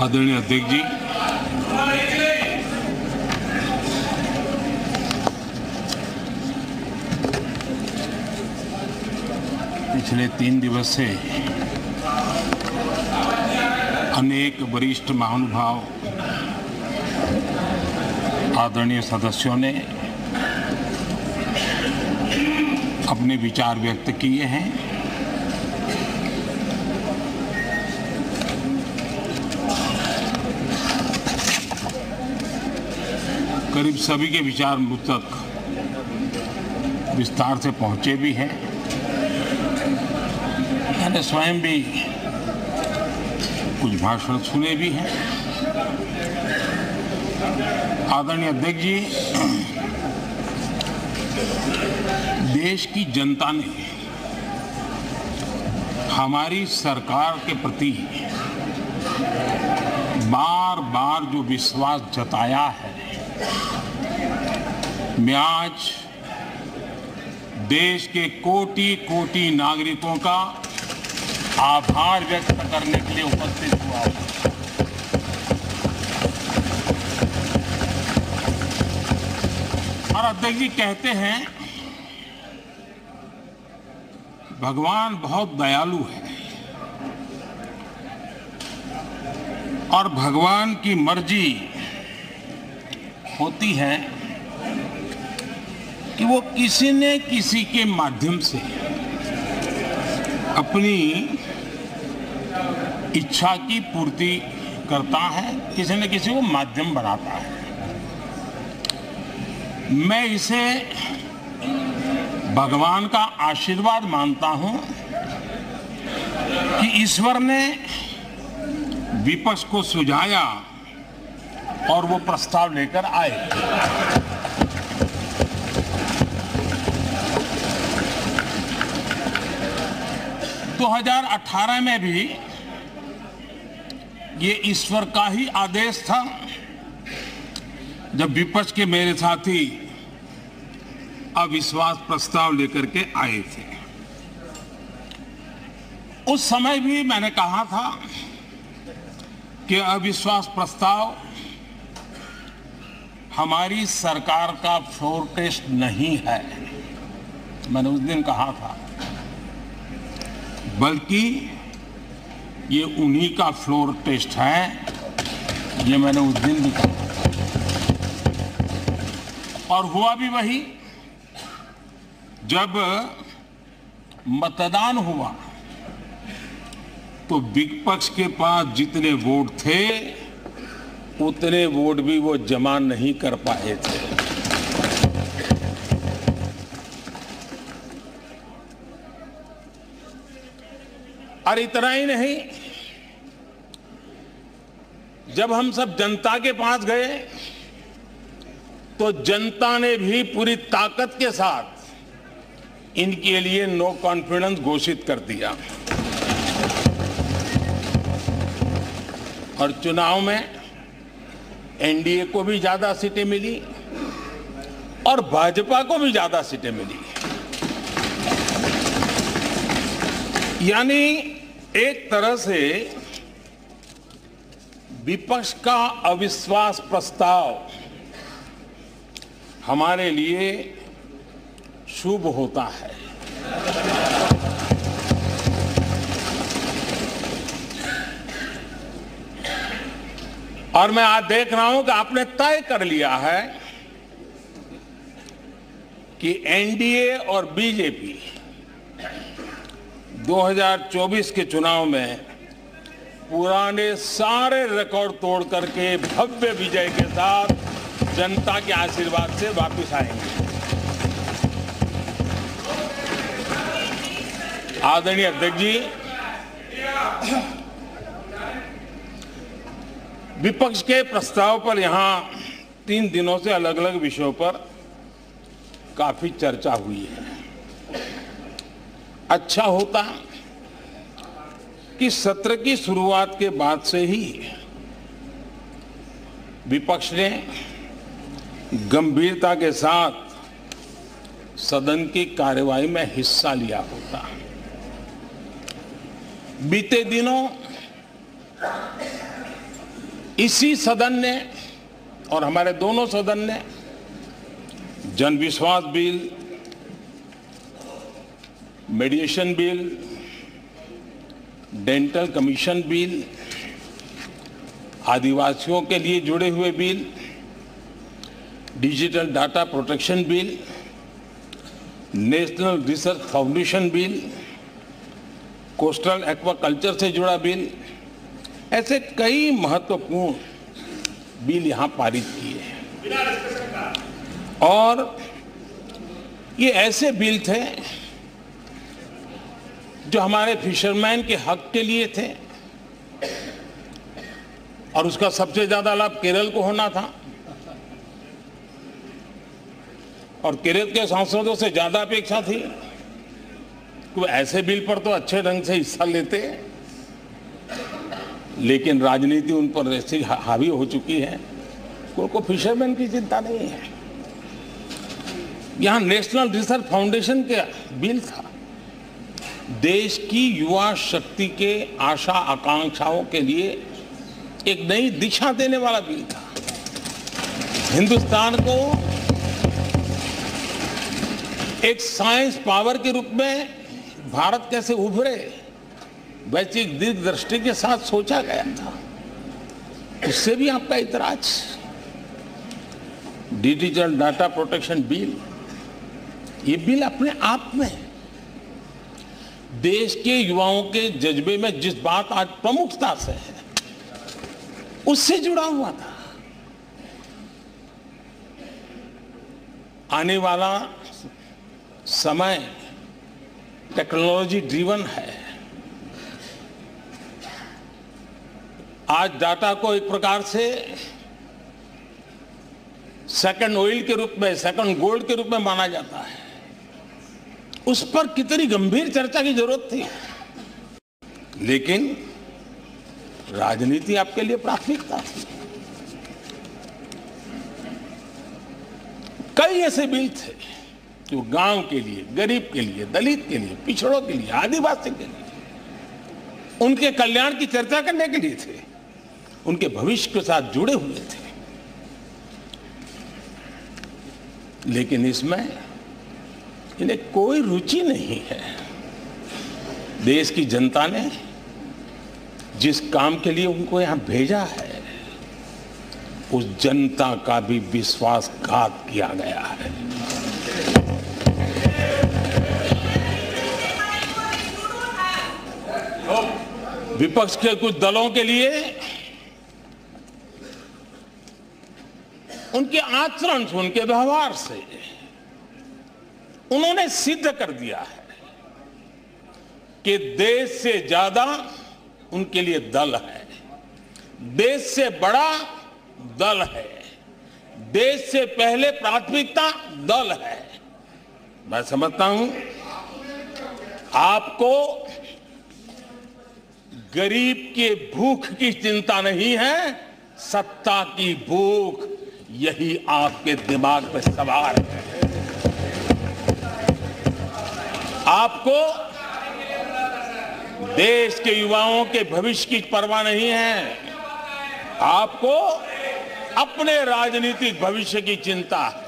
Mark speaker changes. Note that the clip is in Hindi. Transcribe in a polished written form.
Speaker 1: आदरणीय अध्यक्ष जी, पिछले 3 दिवस से अनेक वरिष्ठ महानुभाव आदरणीय सदस्यों ने अपने विचार व्यक्त किए हैं। करीब सभी के विचार मुझ तक विस्तार से पहुंचे भी हैं। मैंने स्वयं भी कुछ भाषण सुने भी हैं। आदरणीय अध्यक्ष जी, देश की जनता ने हमारी सरकार के प्रति बार बार जो विश्वास जताया है, मैं आज देश के कोटि-कोटि नागरिकों का आभार व्यक्त करने के लिए उपस्थित हुआ हूं। और अध्यक्ष जी कहते हैं, भगवान बहुत दयालु है और भगवान की मर्जी होती है कि वो किसी न किसी के माध्यम से अपनी इच्छा की पूर्ति करता है, किसी न किसी को माध्यम बनाता है। मैं इसे भगवान का आशीर्वाद मानता हूं कि ईश्वर ने विपक्ष को सुझाया और वो प्रस्ताव लेकर आए। तो 2018 में भी ये ईश्वर का ही आदेश था, जब विपक्ष के मेरे साथी अविश्वास प्रस्ताव लेकर के आए थे। उस समय भी मैंने कहा था कि अविश्वास प्रस्ताव हमारी सरकार का फ्लोर टेस्ट नहीं है। मैंने उस दिन कहा था, बल्कि ये उन्हीं का फ्लोर टेस्ट है। ये मैंने उस दिन भी कहा और हुआ भी वही। जब मतदान हुआ तो विपक्ष के पास जितने वोट थे उतने वोट भी वो जमा नहीं कर पाए थे। और इतना ही नहीं, जब हम सब जनता के पास गए तो जनता ने भी पूरी ताकत के साथ इनके लिए नो कॉन्फिडेंस घोषित कर दिया। और चुनाव में एनडीए को भी ज्यादा सीटें मिली और भाजपा को भी ज्यादा सीटें मिली। यानी एक तरह से विपक्ष का अविश्वास प्रस्ताव हमारे लिए शुभ होता है। और मैं आज देख रहा हूं कि आपने तय कर लिया है कि एनडीए और बीजेपी 2024 के चुनाव में पुराने सारे रिकॉर्ड तोड़ करके भव्य विजय के साथ जनता के आशीर्वाद से वापस आएंगे। आदरणीय अध्यक्ष जी, विपक्ष के प्रस्ताव पर यहां 3 दिनों से अलग अलग विषयों पर काफी चर्चा हुई है। अच्छा होता कि सत्र की शुरुआत के बाद से ही विपक्ष ने गंभीरता के साथ सदन की कार्यवाही में हिस्सा लिया होता। बीते दिनों इसी सदन ने और हमारे दोनों सदन ने जन विश्वास bill, मेडिएशन bill, dental commission bill, आदिवासियों के लिए जुड़े हुए bill, digital data protection bill, national research foundation bill, coastal aquaculture से जुड़ा बिल, ऐसे कई महत्वपूर्ण बिल यहां पारित किए हैं। और ये ऐसे बिल थे जो हमारे फिशरमैन के हक के लिए थे और उसका सबसे ज्यादा लाभ केरल को होना था और केरल के सांसदों से ज्यादा अपेक्षा थी कि ऐसे बिल पर तो अच्छे ढंग से हिस्सा लेते, लेकिन राजनीति उन पर ऐसी हावी हो चुकी है कि उनको फिशरमैन की चिंता नहीं है। यहां नेशनल रिसर्च फाउंडेशन का बिल था, देश की युवा शक्ति के आशा आकांक्षाओं के लिए एक नई दिशा देने वाला बिल था। हिंदुस्तान को एक साइंस पावर के रूप में भारत कैसे उभरे, वैसी एक दीर्घदृष्टि के साथ सोचा गया था। उससे भी आपका इतराज। डिजिटल डाटा प्रोटेक्शन बिल, ये बिल अपने आप में देश के युवाओं के जज्बे में जिस बात आज प्रमुखता से है उससे जुड़ा हुआ था। आने वाला समय टेक्नोलॉजी ड्रिवन है। आज डाटा को एक प्रकार से सेकंड ऑयल के रूप में, सेकंड गोल्ड के रूप में माना जाता है। उस पर कितनी गंभीर चर्चा की जरूरत थी, लेकिन राजनीति आपके लिए प्राथमिकता थी। कई ऐसे बिल थे जो गांव के लिए, गरीब के लिए, दलित के लिए, पिछड़ों के लिए, आदिवासी के लिए, उनके कल्याण की चर्चा करने के लिए थे, उनके भविष्य के साथ जुड़े हुए थे। लेकिन इसमें इन्हें कोई रुचि नहीं है। देश की जनता ने जिस काम के लिए उनको यहां भेजा है, उस जनता का भी विश्वासघात किया गया है। विपक्ष के कुछ दलों के लिए उनके आचरण से, उनके व्यवहार से उन्होंने सिद्ध कर दिया है कि देश से ज्यादा उनके लिए दल है, देश से बड़ा दल है, देश से पहले प्राथमिकता दल है। मैं समझता हूं आपको गरीब के भूख की चिंता नहीं है, सत्ता की भूख, यही आपके दिमाग पे सवार है। आपको देश के युवाओं के भविष्य की परवाह नहीं है, आपको अपने राजनीतिक भविष्य की चिंता है।